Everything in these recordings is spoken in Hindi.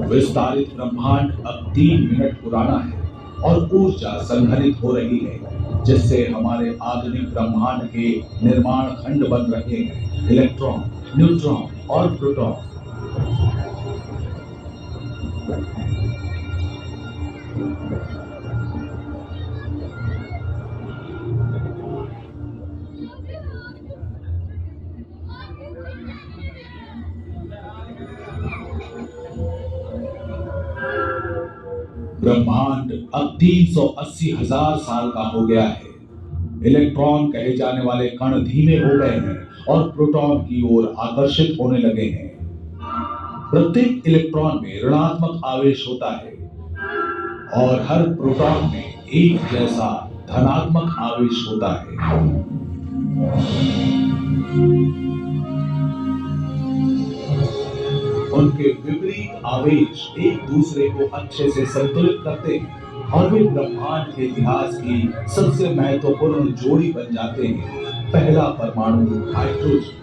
विस्तारित ब्रह्मांड अब 3 मिनट पुराना है और ऊर्जा संघनित हो रही है, जिससे हमारे आधुनिक ब्रह्मांड के निर्माण खंड बन रहे हैं: इलेक्ट्रॉन, न्यूट्रॉन और प्रोटॉन। ब्रह्मांड अब 380,000 साल का हो गया है। इलेक्ट्रॉन कहे जाने वाले कण धीमे हो गए हैं और प्रोटॉन की ओर आकर्षित होने लगे हैं। प्रत्येक इलेक्ट्रॉन में ऋणात्मक आवेश होता है और हर प्रोटॉन में एक जैसा धनात्मक आवेश होता है। उनके विपरीत आवेश एक दूसरे को अच्छे से संतुलित करते हैं और वे ब्रह्मांड के इतिहास की सबसे महत्वपूर्ण जोड़ी बन जाते हैं। पहला परमाणु हाइड्रोजन।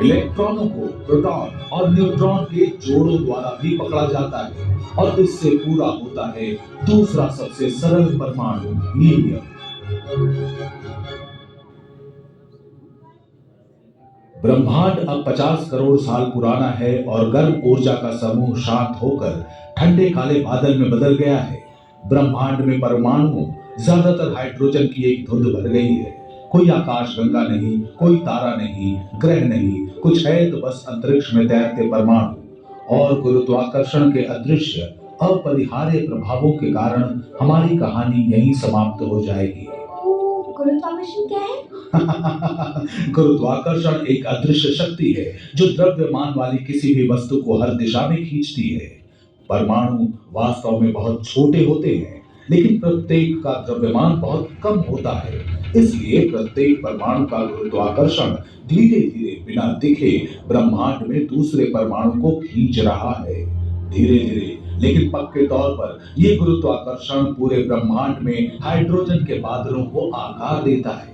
इलेक्ट्रॉनों को प्रोटॉन और न्यूट्रॉन के जोड़ों द्वारा भी पकड़ा जाता है और इससे पूरा होता है दूसरा सबसे सरल परमाणु हीलियम। ब्रह्मांड अब 50 करोड़ साल पुराना है और गर्म ऊर्जा का समूह शांत होकर ठंडे काले बादल में बदल गया है। ब्रह्मांड में परमाणुओं, ज्यादातर हाइड्रोजन की एक धुंध भर गई है। कोई आकाशगंगा नहीं, कोई तारा नहीं, ग्रह नहीं, कुछ है तो बस अंतरिक्ष में तैरते परमाणु। और गुरुत्वाकर्षण के अदृश्य अपरिहार्य प्रभावों के कारण हमारी कहानी यहीं समाप्त हो जाएगी। गुरुत्वाकर्षण क्या है? गुरुत्वाकर्षण एक अदृश्य शक्ति है जो द्रव्यमान वाली किसी भी वस्तु को हर दिशा में खींचती है। परमाणु वास्तव में बहुत छोटे होते हैं, लेकिन प्रत्येक का द्रव्यमान बहुत कम होता है। इसलिए प्रत्येक परमाणु का गुरुत्वाकर्षण धीरे धीरे बिना दिखे ब्रह्मांड में दूसरे परमाणु को खींच रहा है। धीरे धीरे लेकिन पक्के तौर पर यह गुरुत्वाकर्षण पूरे ब्रह्मांड में हाइड्रोजन के बादलों को आकार देता है।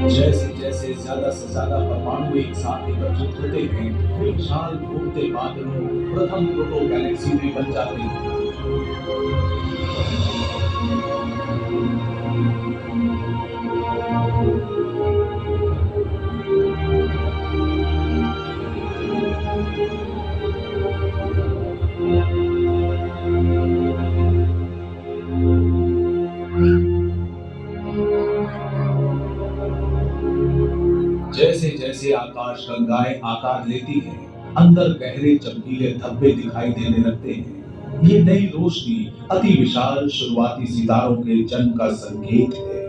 जैसे जैसे ज्यादा से ज्यादा परमाणु एक साथ एकत्रित होते हैं, वे विशाल घूमते बादलों, प्रथम प्रोटो गैलेक्सी में बन जाते हैं। जैसे जैसे आकाशगंगाएं आकार लेती हैं, अंदर गहरे चमकीले धब्बे दिखाई देने लगते हैं। ये नई रोशनी अति विशाल शुरुआती सितारों के जन्म का संकेत है।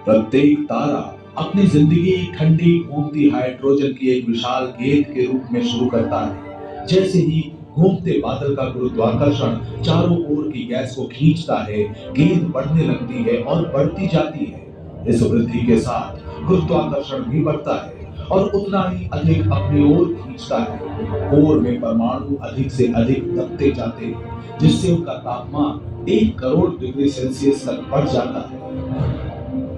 प्रत्येक तारा अपनी जिंदगी ठंडी घूमती हाइड्रोजन की एक विशाल गेंद के रूप में शुरू करता है। जैसे ही घूमते बादल का गुरुत्वाकर्षण चारों ओर की गैस को खींचता है, गेंद बढ़ने लगती है और बढ़ती जाती है। इस वृद्धि के साथ गुरुत्वाकर्षण भी बढ़ता है और उतना ही अधिक अपनी ओर खींचता है। कोर में परमाणु अधिक से अधिक दबते जाते हैं, जिससे उनका तापमान 1 करोड़ डिग्री सेल्सियस तक बढ़ जाता है।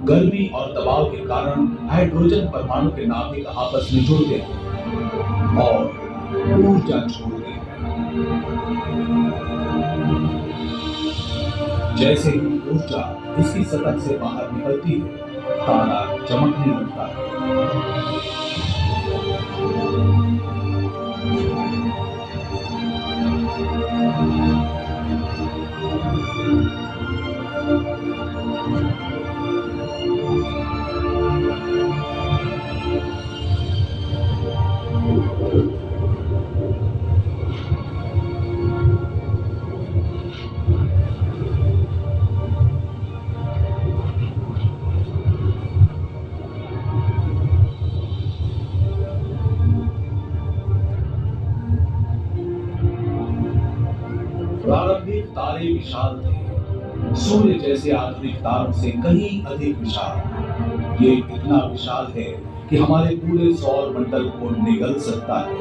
गर्मी और दबाव के कारण हाइड्रोजन परमाणु के नाभिक आपस में जुड़ते हैं और ऊर्जा छोड़ते हैं। जैसे ही ऊर्जा इसकी सतह से बाहर निकलती है, तारा चमकने लगता है। बड़े विशाल थे, सूर्य जैसे आधुनिक तारों से कहीं अधिक विशाल। ये इतना विशाल है कि हमारे पूरे सौर मंडल को निगल सकता है।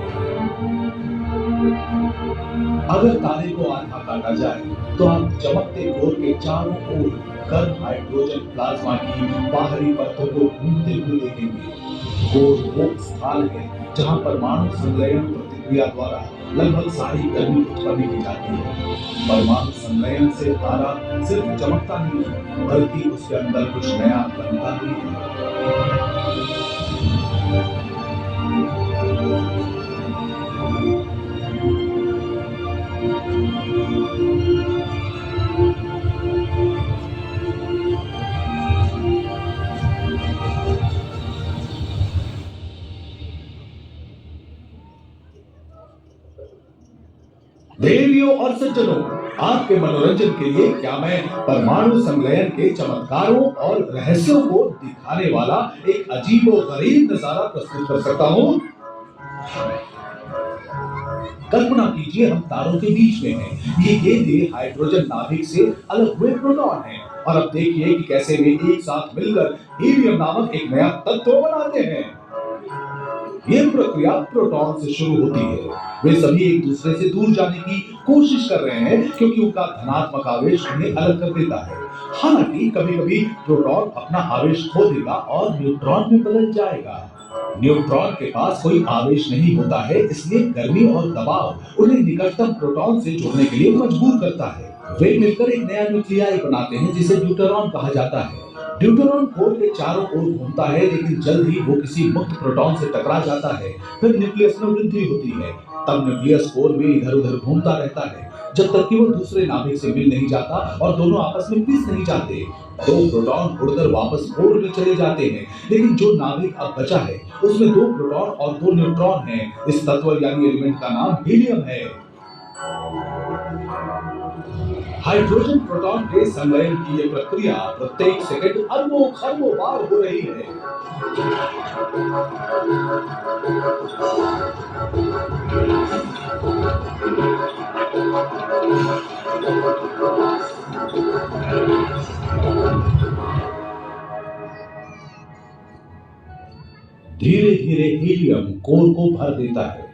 अगर तारे को आधा काटा जाए तो आप चमकते कोर के चारों ओर गर्म हाइड्रोजन प्लाज्मा की बाहरी परतों को घूमते हुए देखेंगे। कोर वो स्थान है जहां परमाणु संलयन प्रतिक्रिया द्वारा लगभग सारी गर्मी उत्पन्न की जाती है। परमाणु संलयन से तारा सिर्फ चमकता नहीं बल्कि उसके अंदर कुछ नया बनता भी है। देवियों और सज्जनों, आपके मनोरंजन के लिए क्या मैं परमाणु संलयन के चमत्कारों और रहस्यों को दिखाने वाला एक अजीबोगरीब नजारा प्रस्तुत कर सकता हूं। कल्पना कीजिए हम तारों के बीच में हैं। ये गेंदें हाइड्रोजन नाभिक से अलग हुए प्रोटॉन हैं और अब देखिए कि कैसे वे एक साथ मिलकर हीलियम नामक एक नया तत्व बनाते हैं। ये प्रक्रिया प्रोटॉन से शुरू होती है। वे सभी एक दूसरे से दूर जाने की कोशिश कर रहे हैं क्योंकि उनका धनात्मक आवेश उन्हें अलग कर देता है। हालांकि कभी-कभी प्रोटॉन अपना आवेश खो देगा और न्यूट्रॉन में बदल जाएगा। न्यूट्रॉन के पास कोई आवेश नहीं होता है, इसलिए गर्मी और दबाव उन्हें निकटतम प्रोटॉन से जुड़ने के लिए मजबूर करता है। वे मिलकर एक नया न्यूक्लियाई बनाते हैं जिसे ड्यूटेरॉन कहा जाता है। ड्यूटेरॉन कोर के चारों ओर घूमता है, लेकिन जल्द ही वो किसी मुक्त प्रोटॉन से टकरा जाता है। फिर न्यूक्लियस में वृद्धि होती है। तब न्यूक्लियस कोर में इधर-उधर घूमता रहता है जब तक कि वो दूसरे नाभिक से मिल नहीं जाता और दोनों आपस में पिस नहीं जाते। दो प्रोटॉन उड़कर वापस कोर में चले जाते हैं, लेकिन जो नाभिक अब बचा है उसमें दो प्रोटॉन और दो न्यूट्रॉन हैं। इस तत्व यानी एलिमेंट का नाम हीलियम है। हाइड्रोजन प्रोटॉन के संलयन की ये प्रक्रिया प्रत्येक सेकंड अरबों खरबों बार हो रही है। धीरे-धीरे हीलियम कोर को भर देता है।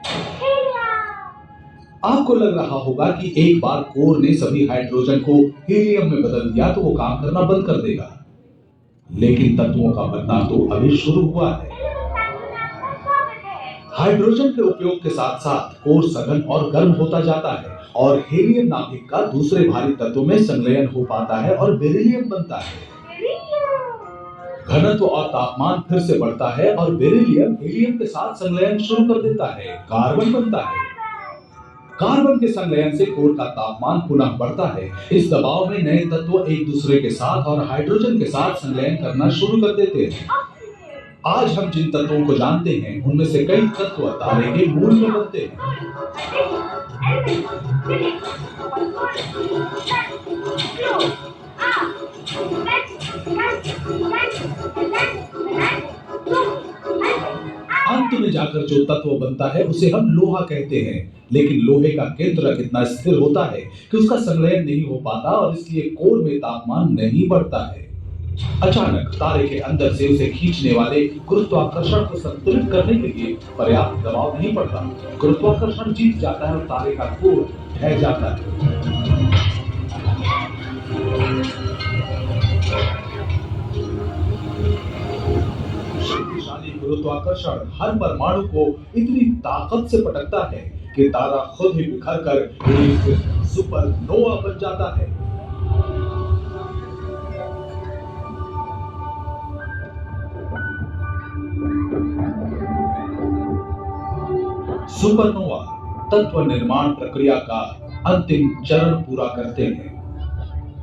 आपको लग रहा होगा कि एक बार कोर ने सभी हाइड्रोजन को हीलियम में बदल दिया तो वो काम करना बंद कर देगा, लेकिन तत्वों का बनना तो अभी शुरू हुआ है। हाइड्रोजन के उपयोग के साथ साथ कोर सघन और गर्म होता जाता है और हीलियम नाभिक का दूसरे भारी तत्वों में संलयन हो पाता है और बेरिलियम बनता है। घनत्व और तापमान फिर से बढ़ता है और बेरिलियम हीलियम के साथ संलयन शुरू कर देता है। कार्बन बनता है। कार्बन के संलयन से कोर का तापमान पुनः बढ़ता है। इस दबाव में नए तत्व एक दूसरे के साथ और हाइड्रोजन के साथ संलयन करना शुरू कर देते हैं। आज हम जिन तत्वों को जानते हैं उनमें से कई तत्व तारे के मूल में बनते हैं। अंत में जाकर जो तत्व बनता है उसे हम लोहा कहते हैं, लेकिन लोहे का केंद्रक इतना स्थिर होता है कि उसका संलयन नहीं हो पाता और इसलिए कोर में तापमान नहीं बढ़ता है। अचानक तारे के अंदर से उसे खींचने वाले गुरुत्वाकर्षण को संतुलित करने के लिए पर्याप्त दबाव नहीं पड़ता। गुरुत्वाकर्षण जीत जाता है और तारे का कोर ढह जाता है। शक्तिशाली गुरुत्वाकर्षण हर परमाणु को इतनी ताकत से पटकता है कि तारा खुद ही बिखर कर एक सुपरनोवा बन जाता है। सुपरनोवा तत्व निर्माण प्रक्रिया का अंतिम चरण पूरा करते हैं।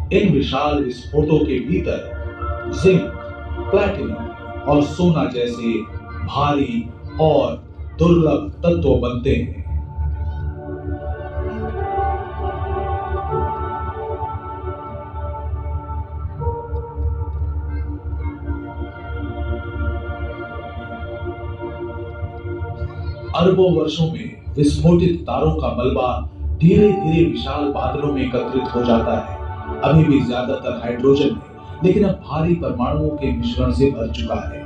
इन विशाल विस्फोटों के भीतर जिंक, प्लैटिनम और सोना जैसे भारी और दुर्लभ तत्व बनते हैं। अरबों वर्षों में विस्फोटित तारों का मलबा धीरे धीरे विशाल बादलों में एकत्रित हो जाता है। अभी भी ज्यादातर हाइड्रोजन है, लेकिन अब भारी परमाणुओं के मिश्रण से भर चुका है।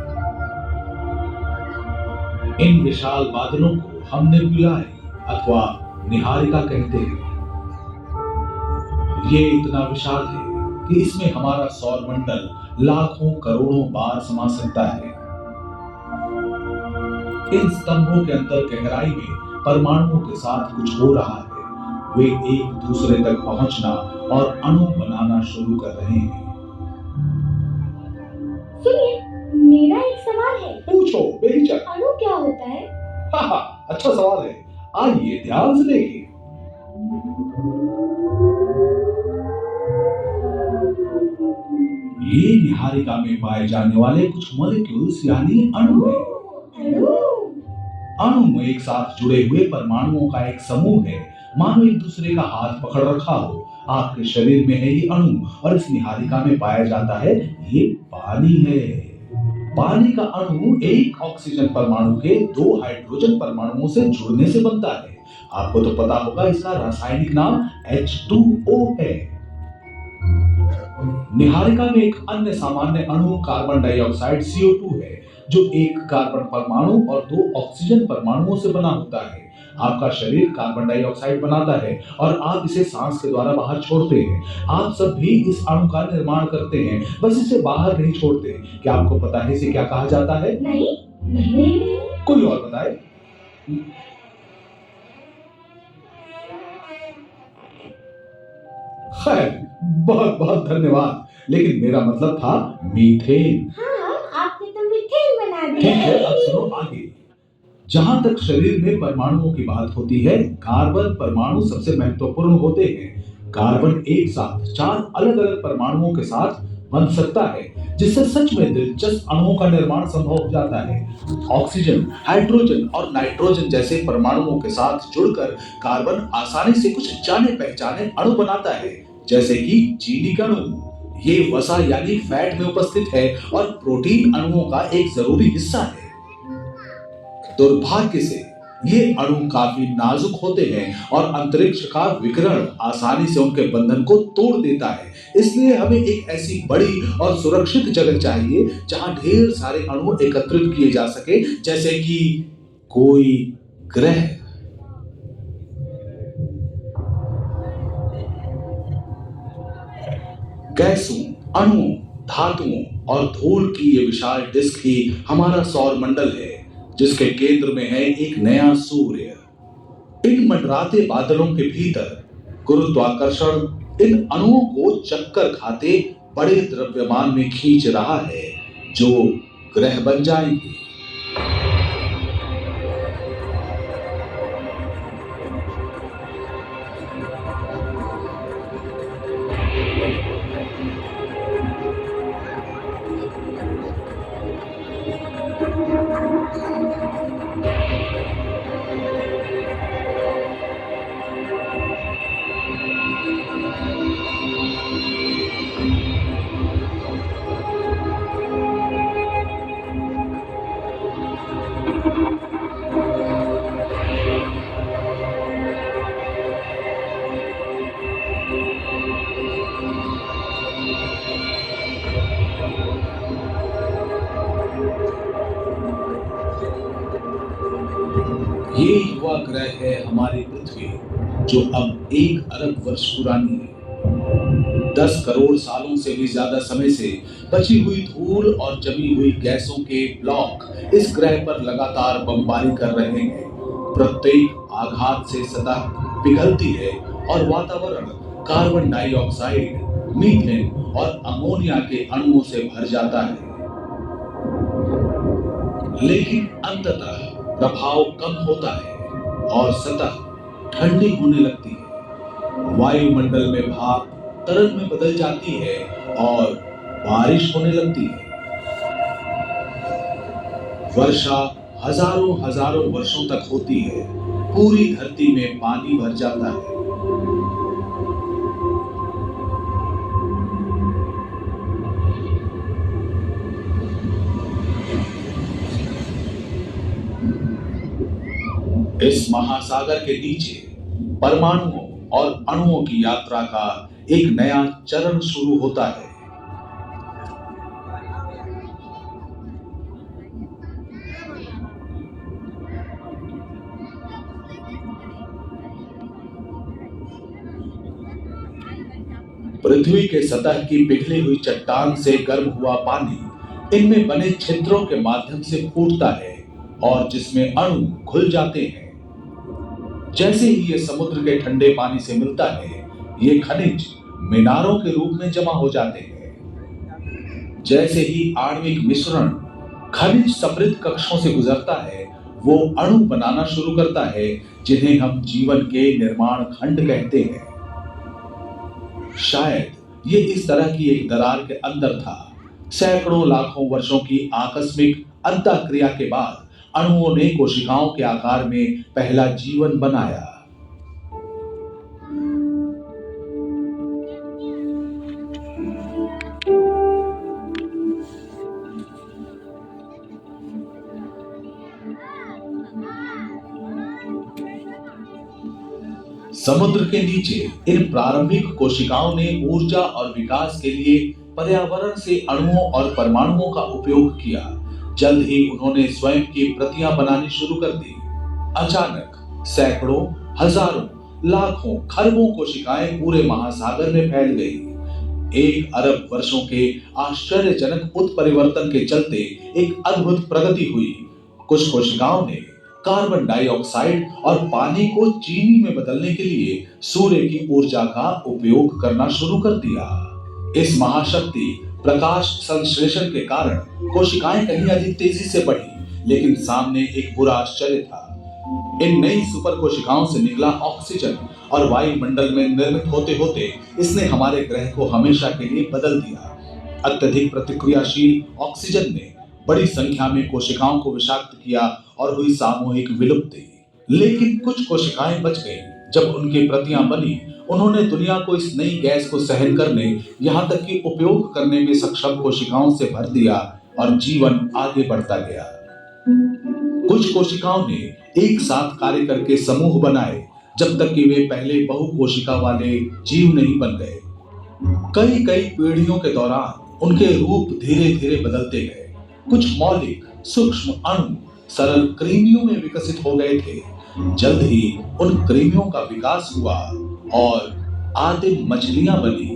इन विशाल बादलों को हम नेबुलाए अथवा निहारिका कहते हैं। ये इतना विशाल है कि इसमें हमारा सौरमंडल लाखों करोड़ों बार समा सकता है। इन स्तंभों के अंदर गहराई में परमाणुओं के साथ कुछ हो रहा है। वे एक दूसरे तक पहुंचना और अणु बनाना शुरू कर रहे हैं। सुनिए, मेरा एक सवाल है। पूछो बेहिचक। अणु क्या होता है? हाँ, अच्छा सवाल है। आइए ध्यान से देखिए। ये निहारिका में पाए जाने वाले कुछ मॉलिक्यूल्स यानी अणु हैं। अणु? अणु एक साथ जुड़े हुए परमाणुओं का एक समूह है, मानो एक दूसरे का हाथ पकड़ रखा हो। आपके शरीर में है ये अणु और इस निहारिका में पाया जाता है ये पानी है। पानी का अणु एक ऑक्सीजन परमाणु के दो हाइड्रोजन परमाणुओं से जुड़ने से बनता है। आपको तो पता होगा, इसका रासायनिक नाम H2O है। निहारिका में एक अन्य सामान्य अणु कार्बन डाइऑक्साइड CO2 है, जो एक कार्बन परमाणु और दो ऑक्सीजन परमाणुओं से बना होता है। आपका शरीर कार्बन डाइऑक्साइड बनाता है और आप इसे सांस के द्वारा बाहर छोड़ते हैं। आप सब भी इस अणु का निर्माण करते हैं, बस इसे बाहर नहीं छोड़ते। क्या आपको पता है इसे क्या कहा जाता है? नहीं, नहीं। कोई और बताए? खैर, बहुत बहुत धन्यवाद, लेकिन मेरा मतलब था मीथेन। हाँ, आपने तो मीथेन बना दिया। ठीक है, अब सुनो आगे। जहां तक शरीर में परमाणुओं की बात होती है, कार्बन परमाणु सबसे महत्वपूर्ण होते हैं। कार्बन एक साथ चार अलग अलग परमाणुओं के साथ बन सकता है, जिससे सच में दिलचस्प अणुओं का निर्माण संभव हो जाता है। ऑक्सीजन, हाइड्रोजन और नाइट्रोजन जैसे परमाणुओं के साथ जुड़कर कार्बन आसानी से कुछ जाने पहचाने अणु बनाता है, जैसे कि चीनी का अणु। ये वसा यानी फैट में उपस्थित है और प्रोटीन अणुओं का एक जरूरी हिस्सा है। दुर्भाग्य से ये अणु काफी नाजुक होते हैं और अंतरिक्ष का विकिरण आसानी से उनके बंधन को तोड़ देता है। इसलिए हमें एक ऐसी बड़ी और सुरक्षित जगह चाहिए जहां ढेर सारे अणु एकत्रित किए जा सके, जैसे कि कोई ग्रह। गैसों, अणुओं, धातुओं और धूल की ये विशाल डिस्क ही हमारा सौरमंडल है, जिसके केंद्र में है एक नया सूर्य। इन मंडराते बादलों के भीतर गुरुत्वाकर्षण इन अणुओं को चक्कर खाते बड़े द्रव्यमान में खींच रहा है, जो ग्रह बन जाएंगे। ये युवा ग्रह है हमारी पृथ्वी, जो अब 1 अरब वर्ष पुरानी है। 10 करोड़ सालों से भी ज्यादा समय से बची हुई धूल और जमी हुई गैसों के ब्लॉक इस ग्रह पर लगातार बमबारी कर रहे हैं। प्रत्येक आघात से सतह पिघलती है और वातावरण कार्बन डाइऑक्साइड, मीथेन और अमोनिया के अणुओं से भर जाता है। लेकिन अंततः प्रभाव कम होता है और सतह ठंडी होने लगती है। वायुमंडल में भाप तरल में बदल जाती है और बारिश होने लगती है। वर्षा हजारों हजारों वर्षों तक होती है। पूरी धरती में पानी भर जाता है। इस महासागर के नीचे परमाणुओं और अणुओं की यात्रा का एक नया चरण शुरू होता है। पृथ्वी के सतह की पिघली हुई चट्टान से गर्म हुआ पानी इनमें बने छिद्रों के माध्यम से फूटता है और जिसमें अणु घुल जाते हैं। जैसे ही ये समुद्र के ठंडे पानी से मिलता है, ये खनिज मीनारों के रूप में जमा हो जाते हैं। जैसे ही आणविक मिश्रण खनिज समृद्ध कक्षों से गुजरता है, वो अणु बनाना शुरू करता है, जिन्हें हम जीवन के निर्माण खंड कहते हैं। शायद ये इस तरह की एक दरार के अंदर था। सैकड़ों लाखों वर्षों की आकस्मिक अंतःक्रिया के बाद अणुओं ने कोशिकाओं के आकार में पहला जीवन बनाया। समुद्र के नीचे इन प्रारंभिक कोशिकाओं ने ऊर्जा और विकास के लिए पर्यावरण से अणुओं और परमाणुओं का उपयोग किया। जल्द ही उन्होंने स्वयं की प्रतियां बनानी शुरू कर दी। अचानक सैकड़ों, हजारों, लाखों, खरबों कोशिकाएं पूरे महासागर में फैल गई। 1 अरब वर्षों के आश्चर्यजनक उत्परिवर्तन के चलते एक अद्भुत प्रगति हुई। कुछ कोशिकाओं ने कार्बन डाइऑक्साइड और पानी को चीनी में बदलने के लिए सूर्य की ऊर्जा का उपयोग करना शुरू कर दिया। इस महाशक्ति प्रकाश संश्लेषण के कारण कोशिकाएं कहीं अधिक तेजी से बढ़ी, लेकिन सामने एक बुरा आश्चर्य था। इन नई सुपर कोशिकाओं से निकला ऑक्सीजन और वायुमंडल में निर्मित होते होते इसने हमारे ग्रह को हमेशा के लिए बदल दिया। अत्यधिक प्रतिक्रियाशील ऑक्सीजन ने बड़ी संख्या में कोशिकाओं को विषाक्त किया और हुई सामूहिक विलुप्ति। लेकिन कुछ कोशिकाएं बच गईं। जब उनकी प्रतियां बनी, उन्होंने दुनिया को इस नई गैस को सहन करने, यहाँ तक कि उपयोग करने में सक्षम कोशिकाओं से भर दिया और जीवन आगे बढ़ता गया। कुछ कोशिकाओं ने एक साथ कार्य करके समूह बनाए, जब तक कि वे पहले बहुकोशिका वाले जीव नहीं बन गए। कई कई पीढ़ियों के दौरान उनके रूप धीरे धीरे बदलते गए। कुछ मौलिक सूक्ष्म अणु सरल कृमियों में विकसित हो गए थे। जल्द ही उन कृमियों का विकास हुआ और आदिम मछलियां बनी।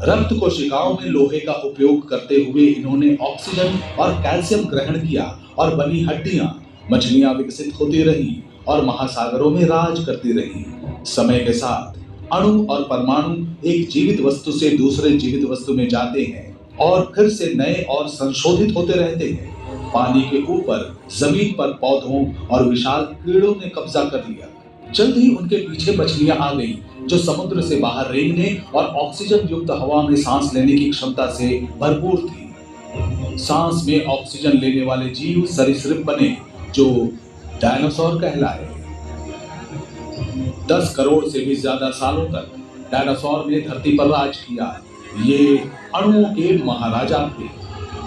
रक्त कोशिकाओं में लोहे का उपयोग करते हुए इन्होंने ऑक्सीजन और कैल्शियम ग्रहण किया और बनी हड्डियां। मछलियां विकसित होती रही और महासागरों में राज करती रही। समय के साथ अणु और परमाणु एक जीवित वस्तु से दूसरे जीवित वस्तु में जाते हैं और फिर से नए और संशोधित होते रहते हैं। पानी के ऊपर, जमीन पर पौधों और विशाल कीड़ों ने कब्जा कर लिया। जल्द ही उनके पीछे मछलियां आ गईं, जो समुद्र से बाहर रेंगने और ऑक्सीजन युक्त हवा में सांस लेने की क्षमता से भरपूर थी। सांस में ऑक्सीजन लेने वाले जीव सरीसृप बने, जो डायनासोर कहलाए। 10 करोड़ से भी ज्यादा सालों तक डायनासोर ने धरती पर राज किया। ये अणुओं के महाराजा थे।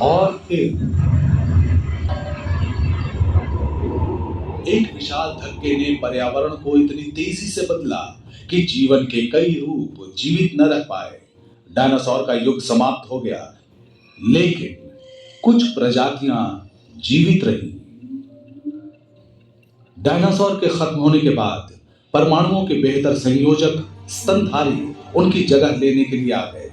और फिर एक विशाल धक्के ने पर्यावरण को इतनी तेजी से बदला कि जीवन के कई रूप जीवित न रह पाए। डायनासोर का युग समाप्त हो गया, लेकिन कुछ प्रजातियां जीवित रही। डायनासोर के खत्म होने के बाद परमाणुओं के बेहतर संयोजक स्तनधारी उनकी जगह लेने के लिए आ गए।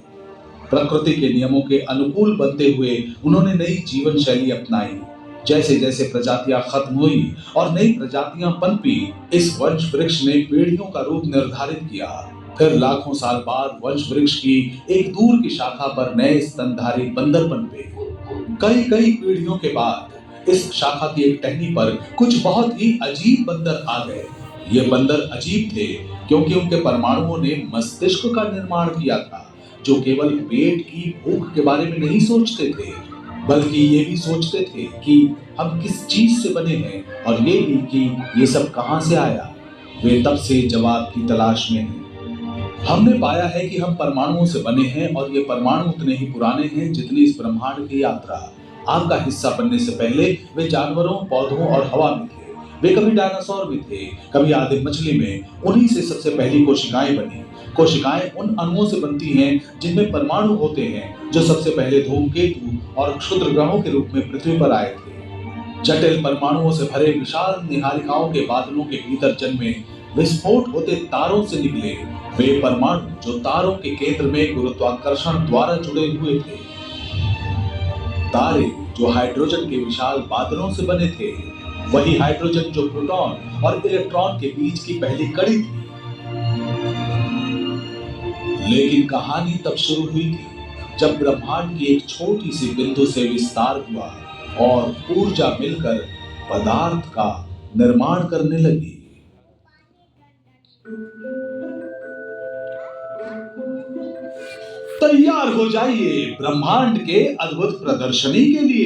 प्रकृति के नियमों के अनुकूल बनते हुए उन्होंने नई जीवन शैली अपनाई। जैसे जैसे प्रजातियां खत्म हुई और नई प्रजातियां पनपी, इस वंश वृक्ष ने पीढ़ियों का रूप निर्धारित किया। फिर लाखों साल बाद वंश वृक्ष की एक दूर की शाखा पर नए स्तनधारी बंदर पनपे। कई कई पीढ़ियों के बाद इस शाखा की एक टहनी पर कुछ बहुत ही अजीब बंदर आ गए। ये बंदर अजीब थे क्योंकि उनके परमाणुओं ने मस्तिष्क का निर्माण किया था, जो केवल पेट की भूख के बारे में नहीं सोचते थे, बल्कि ये भी सोचते थे कि हम किस चीज से बने हैं और ये भी कि ये सब कहां से आया। वे तब से जवाब की तलाश में हैं। हमने पाया है कि हम परमाणुओं से बने हैं और ये परमाणु उतने ही पुराने हैं जितनी इस ब्रह्मांड की यात्रा। आपका हिस्सा बनने से पहले वे जानवरों, पौधों और हवा में थे। वे कभी डायनासोर में थे, कभी आदिम मछली में। उन्हीं से सबसे पहली कोशिकाएं बनी। कोशिकाएं उन अणुओं से बनती हैं जिनमें परमाणु होते हैं, जो सबसे पहले धूमकेतु और क्षुद्र ग्रहों के रूप में पृथ्वी पर आए थे। जटिल परमाणुओं से भरे विशाल निहारिकाओं के बादलों के भीतर जन्मे, विस्फोट होते तारों से निकले वे परमाणु जो तारों के केंद्र में गुरुत्वाकर्षण द्वारा जुड़े हुए थे। तारे जो हाइड्रोजन के विशाल बादलों से बने थे, वही हाइड्रोजन जो प्रोटॉन और इलेक्ट्रॉन के बीच की पहली कड़ी थी। लेकिन कहानी तब शुरू हुई थी जब ब्रह्मांड की एक छोटी सी बिंदु से विस्तार हुआ और ऊर्जा मिलकर पदार्थ का निर्माण करने लगी। तैयार हो जाइए ब्रह्मांड के अद्भुत प्रदर्शनी के लिए।